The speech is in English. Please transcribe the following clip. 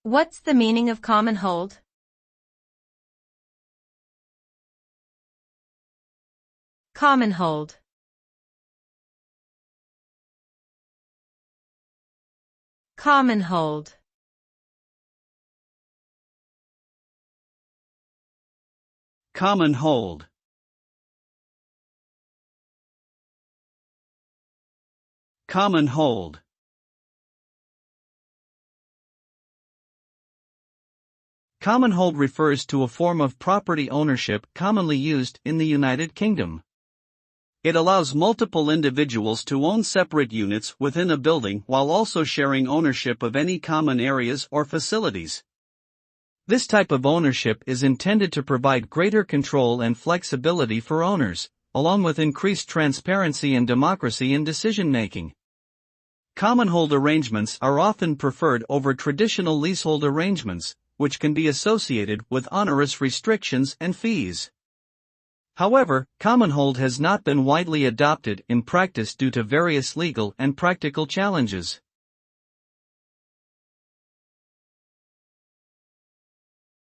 What's the meaning of commonhold? Commonhold. Commonhold. Commonhold. Commonhold. Commonhold refers to a form of property ownership commonly used in the United Kingdom. It allows multiple individuals to own separate units within a building while also sharing ownership of any common areas or facilities. This type of ownership is intended to provide greater control and flexibility for owners, along with increased transparency and democracy in decision-making. Commonhold arrangements are often preferred over traditional leasehold arrangements, which can be associated with onerous restrictions and fees. However, commonhold has not been widely adopted in practice due to various legal and practical challenges.